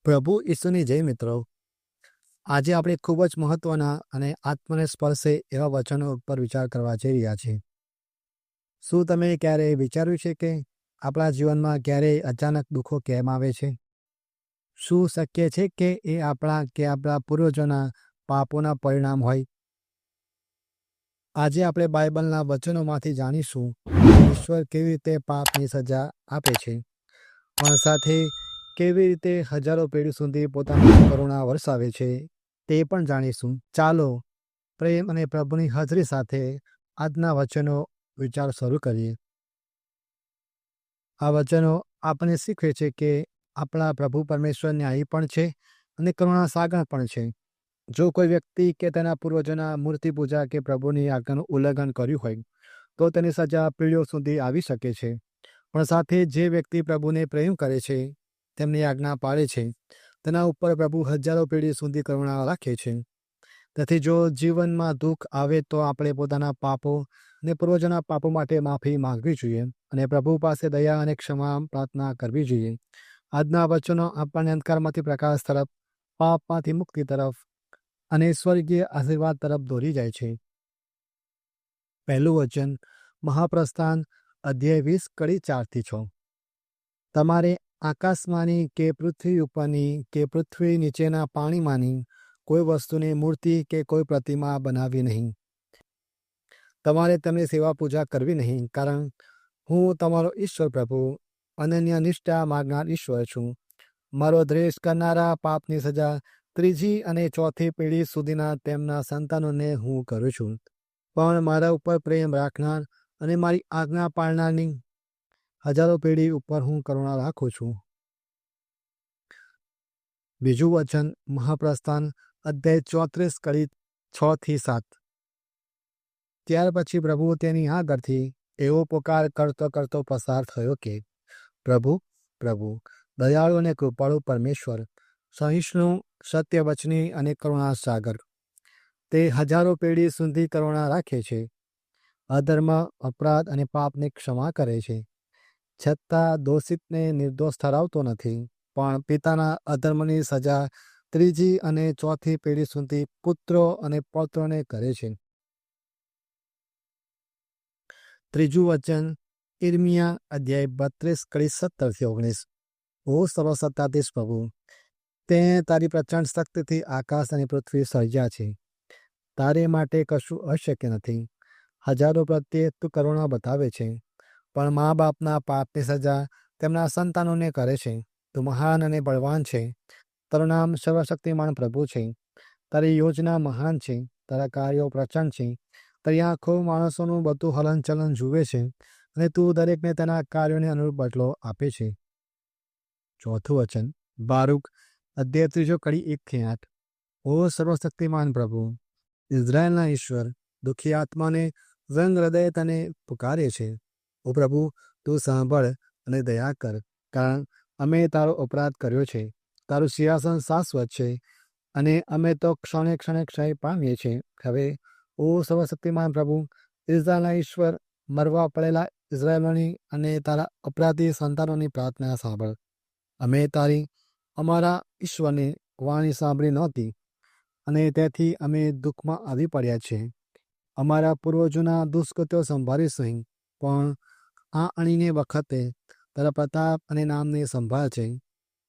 પ્રભુ ઈસુની જય મિત્રો. આજે આપણે ખૂબ જ મહત્વના અને આત્મને સ્પર્શે એવા વચનો ઉપર વિચાર કરવા જઈ રહ્યા છીએ. શું તમે ક્યારેય વિચાર્યું છે કે આપણા જીવનમાં ક્યારેય અચાનક દુઃખો કેમ આવે છે? શું શક્ય છે કે એ આપણા પૂર્વજોના પાપોના પરિણામ હોય? આજે આપણે બાઇબલના વચનોમાંથી જાણીશું ઈશ્વર કેવી રીતે પાપની સજા આપે છે, પણ સાથે કેવી રીતે હજારો પેઢી સુધી પોતાની કરુણા વરસાવે છે તે પણ જાણીશું. ચાલો પ્રેમ અને પ્રભુની હાજરી સાથે આજના વચનો વિચાર શરૂ કરીએ. આ વચનો આપણને શીખવે છે કે આપણા પ્રભુ પરમેશ્વર ન્યાયી પણ છે અને કરુણા સાગર પણ છે. જો કોઈ વ્યક્તિ કે તેના પૂર્વજોના મૂર્તિ પૂજા કે પ્રભુની આજ્ઞાનું ઉલ્લંઘન કર્યું હોય તો તેની સજા પેઢીઓ સુધી આવી શકે છે. પણ સાથે જે વ્યક્તિ પ્રભુને પ્રેમ કરે છે, તેમની આજ્ઞા પાળે છે, તેના ઉપર પ્રભુ હજારો પેઢી સુધી કરુણા રાખે છે. તેથી જો જીવનમાં દુઃખ આવે તો આપણે પોતાના પાપો અને પૂર્વજોના પાપો માટે માફી માંગવી જોઈએ અને પ્રભુ પાસે દયા અને ક્ષમા પ્રાર્થના કરવી જોઈએ. આજના વચનો આપણને અંધકારમાંથી પ્રકાશ તરફ, પાપમાંથી મુક્તિ તરફ અને સ્વર્ગીય આશીર્વાદ તરફ દોરી જાય છે. પહેલું વચન, મહાપ્રસ્થાન અધ્યાય 20 કડી 4-6. તમારે આકાશમાંની કે પૃથ્વી ઉપરની કે પૃથ્વી નીચેના પાણીમાંની કોઈ વસ્તુની મૂર્તિ કે કોઈ પ્રતિમા બનાવવી નહીં. તમારે તેમની સેવા પૂજા કરવી નહીં, કારણ હું તમારો ઈશ્વર પ્રભુ અનન્ય નિષ્ઠા માગનાર ઈશ્વર છું. મારો દ્વેષ કરનારા પાપની સજા ત્રીજી અને ચોથી પેઢી સુધીના તેમના સંતાનોને હું કરું છું, પણ મારા ઉપર પ્રેમ રાખનાર અને મારી આજ્ઞા પાળનારની હજારો પેઢી ઉપર હું કરુણા રાખું છું. બીજું વચન, મહાપ્રસ્થાન અધ્યાય 34 કડી 6-7. ત્યાર પછી પ્રભુ તેની આગળથી એવો પોકાર કરતો કરતો પસાર થયો કે, પ્રભુ, પ્રભુ, દયાળુ અને કૃપાળુ પરમેશ્વર, સહિષ્ણુ, સત્યવચની અને કરુણા સાગર, તે હજારો પેઢી સુધી કરુણા રાખે છે, અધર્મ, અપરાધ અને પાપને ક્ષમા કરે છે, છતાં દોષિતને નિર્દોષ ઠરાવતો નથી, પણ પિતાના અધર્મની સજા ત્રીજી અને ચોથી પેઢી સુધી પુત્રો અને પૌત્રોને કરે છે. ત્રીજું વચન, ઈર્મિયા અધ્યાય 32 કડી 17-19. ઓ સર્વસત્તાધીશ પ્રભુ, તે તારી પ્રચંડ શક્તિથી આકાશ અને પૃથ્વી સર્જ્યા છે. તારે માટે કશું અશક્ય નથી. હજારો પ્રત્યે તું કરુણા બતાવે છે, પણ મા બાપના પાપની સજા તેમના સંતાનોને કરે છે. તું મહાન અને બળવાન છે. તારું નામ સર્વશક્તિમાન પ્રભુ છે. તારી યોજના મહાન છે. તારા કાર્યો પ્રચંડ છે. તારી આંખો માણસોનું બધું હલનચલન જુએ છે અને તું દરેકને તેના કાર્યોને અનુરૂપ બદલો આપે છે. ચોથું વચન, બારૂક અધ્યાય 3 કડી 1-8. ઓ સર્વશક્તિમાન પ્રભુ, ઇઝરાયલના ઈશ્વર, દુઃખી આત્માને વ્યંગ હૃદય તને પુકારે છે. ઓ પ્રભુ, તું સાંભળ અને દયા કર, કારણ અમે તારો અપરાધ કર્યો છે. તારું સિંહાસન શાશ્વત છે અને અમે તો ક્ષણે ક્ષણે ક્ષય પામીએ છીએ. હવે ઓ સર્વશક્તિમાન પ્રભુ, ઇઝરાયલના ઈશ્વર, મરવા પડેલા ઇઝરાયલોની અને તારા અપરાધી સંતાનોની પ્રાર્થના સાંભળ. અમે અમારા ઈશ્વરની વાણી સાંભળી નહોતી અને તેથી અમે દુઃખમાં આવી પડ્યા છીએ. અમારા પૂર્વજોના દુષ્કૃત્યો સંભાળીશ નહીં, પણ આ અણીને વખતે તારા પ્રતાપ અને નામની સંભાળ છે,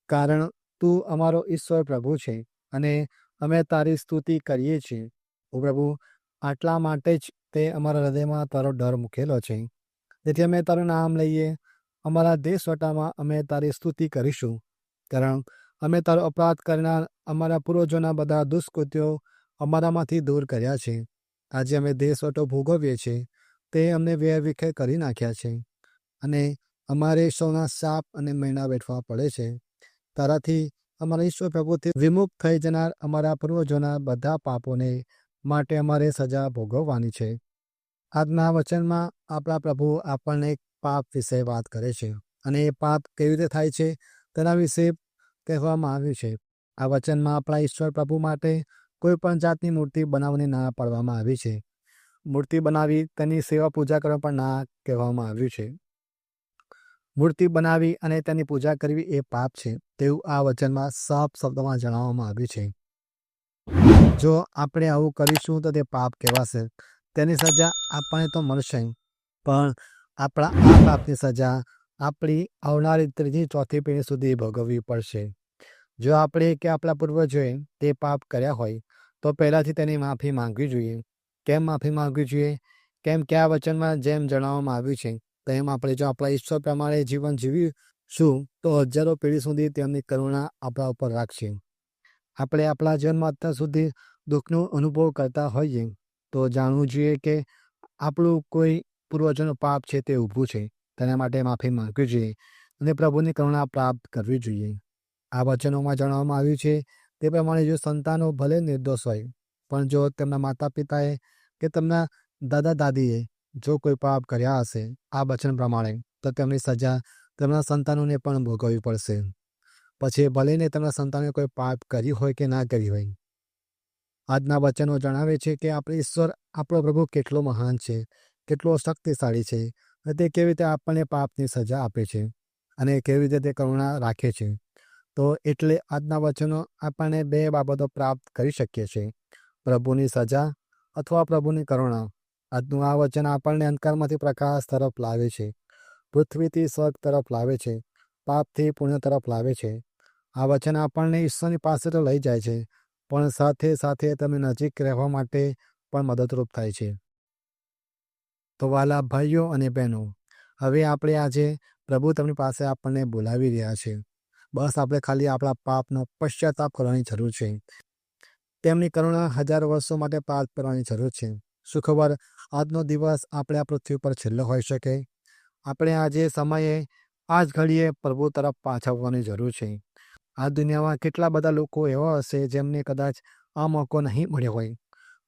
કારણ તું અમારો ઈશ્વર પ્રભુ છે અને અમે તારી સ્તુતિ કરીએ છીએ. ઓ પ્રભુ, આટલા માટે જ તે અમારા હૃદયમાં તારો ડર મૂકેલો છે, જેથી અમે તારું નામ લઈએ. અમારા દેશવટામાં અમે તારી સ્તુતિ કરીશું, કારણ અમે તારો અપરાધ કરનાર અમારા પૂર્વજોના બધા દુષ્કૃત્યો અમારામાંથી દૂર કર્યા છે. આજે અમે દેશવટો ભોગવીએ છીએ, તે અમને વેરવિખેર કરી નાખ્યા છે અને અમારે સૌના શાપ અને મહિના વેઠવા પડે છે. તારાથી અમારા ઈશ્વર પ્રભુથી વિમુખ થઈ જનાર અમારા પૂર્વજોના બધા પાપોને માટે અમારે સજા ભોગવવાની છે. આજના વચનમાં આપણા પ્રભુ આપણને એક પાપ વિશે વાત કરે છે અને એ પાપ કેવી રીતે થાય છે તેના વિશે કહેવામાં આવ્યું છે. આ વચનમાં આપણા ઈશ્વર પ્રભુ માટે કોઈ પણ જાતની મૂર્તિ બનાવવાની ના પાડવામાં આવી છે. મૂર્તિ બનાવી તેની સેવા પૂજા કરવા પણ ના કહેવામાં આવ્યું છે. મૂર્તિ બનાવી અને તેની પૂજા કરવી એ પાપ છે તેવું આ વચનમાં સાફ શબ્દોમાં જણાવવામાં આવ્યું છે. જો આપણે આવું કરીશું તો તે પાપ કહેવાશે. તેની સજા આપણને તો મળશે, પણ આપણા આ પાપની સજા આપણી આવનારી ત્રીજી ચોથી પેઢી સુધી ભોગવવી પડશે. જો આપણે કે આપણા પૂર્વજોએ તે પાપ કર્યા હોય તો પહેલાંથી તેની માફી માંગવી જોઈએ. કેમ માફી માંગવી જોઈએ? કેમ કે આ વચનમાં જેમ જણાવવામાં આવ્યું છે તેમ આપણે જો આપણા ઈશ્વર પ્રમાણે જીવન જીવીશું તો હજારો પેઢી સુધી તેમની કરુણા આપણા ઉપર રાખશે. આપણે આપણા જીવનમાં અત્યાર સુધી દુઃખનો અનુભવ કરતા હોઈએ તો જાણવું જોઈએ કે આપણું કોઈ પૂર્વજોનું પાપ છે તે ઊભું છે. તેના માટે માફી માંગવી જોઈએ અને પ્રભુની કરુણા પ્રાપ્ત કરવી જોઈએ. આ વચનોમાં જણાવવામાં આવ્યું છે તે પ્રમાણે જો સંતાનો ભલે નિર્દોષ હોય, પણ જો તેમના માતા પિતાએ કે તેમના દાદા દાદીએ જો કોઈ પાપ કર્યા હશે આ વચન પ્રમાણે, તો તેમની સજા તેમના સંતાનોને પણ ભોગવવી પડશે. પછી ભલે ને તેમના સંતાનોએ કોઈ પાપ કર્યું હોય કે ના કર્યું હોય. આજના વચનો જણાવે છે કે આપણે ઈશ્વર આપણો પ્રભુ કેટલો મહાન છે, કેટલો શક્તિશાળી છે અને તે કેવી રીતે આપણને પાપની સજા આપે છે અને કેવી રીતે તે કરુણા રાખે છે. તો એટલે આજના વચનો આપણને બે બાબતો પ્રાપ્ત કરી શકીએ છીએ: પ્રભુની સજા અથવા પ્રભુની કરુણા. આજનું આ વચન આપણને અંધકારમાંથી પ્રકાશ તરફ લાવે છે, પૃથ્વીથી સ્વર્ગ તરફ લાવે છે, પાપથી પુણ્ય તરફ લાવે છે. આ વચન આપણને ઈશ્વરની પાસે તો લઈ જાય છે, પણ સાથે સાથે તમે નજીક રહેવા માટે પણ મદદરૂપ થાય છે. તો વાલા ભાઈઓ અને બહેનો, હવે આપણે આજે પ્રભુ તેમની પાસે આપણને બોલાવી રહ્યા છે. બસ આપણે ખાલી આપણા પાપનો પશ્ચાતાપ કરવાની જરૂર છે. તેમની કરુણા હજાર વર્ષો માટે પ્રાપ્ત કરવાની જરૂર છે. શું ખબર આજનો દિવસ આપણે આ પૃથ્વી પર છેલ્લો હોઈ શકે? આપણે આજે સમયે આ જ ઘડીએ પ્રભુ તરફ પાછા આવવાની જરૂર છે. આ દુનિયામાં કેટલા બધા લોકો એવા હશે જેમને કદાચ આ મોકો નહીં મળ્યો હોય.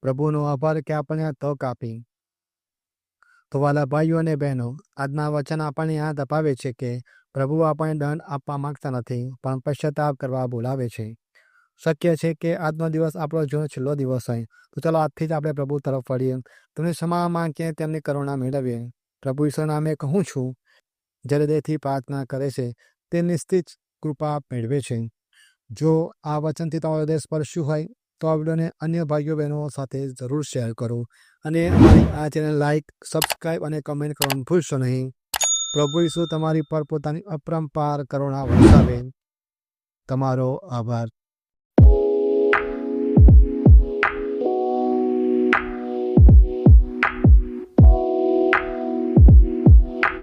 પ્રભુનો આભાર કે આપણને આ તક આપી. તો વાલા ભાઈઓ અને બહેનો, આજના વચન આપણને યાદ અપાવે છે કે પ્રભુ આપણને દંડ આપવા માંગતા નથી, પણ પશ્ચાતાપ કરવા બોલાવે છે. શક્ય છે કે આજનો દિવસ આપણો જો છેલ્લો દિવસ હોય, તો ચાલો આજથી જ આપણે પ્રભુ તરફ વળીએ, તેમની ક્ષમા માંગીએ, તેમની કરુણા મેળવીએ. પ્રભુ ઈશ્વર નામે કહું છું, જ્યારે હૃદયથી પ્રાર્થના કરે છે તે નિશ્ચિત કૃપા મેળવે છે. જો આ વચનથી તમારો હૃદય સ્પર્શ્યું હોય તો આ વિડીયોને અન્ય ભાઈઓ બહેનો સાથે જરૂર શેર કરો અને અમારી આ ચેનલ લાઇક, સબસ્ક્રાઈબ અને કમેન્ટ કરવાનું ભૂલશો નહીં. પ્રભુ ઈસુ તમારી પર પોતાની અપરંપાર કરુણા વરસાવે. તમારો આભાર.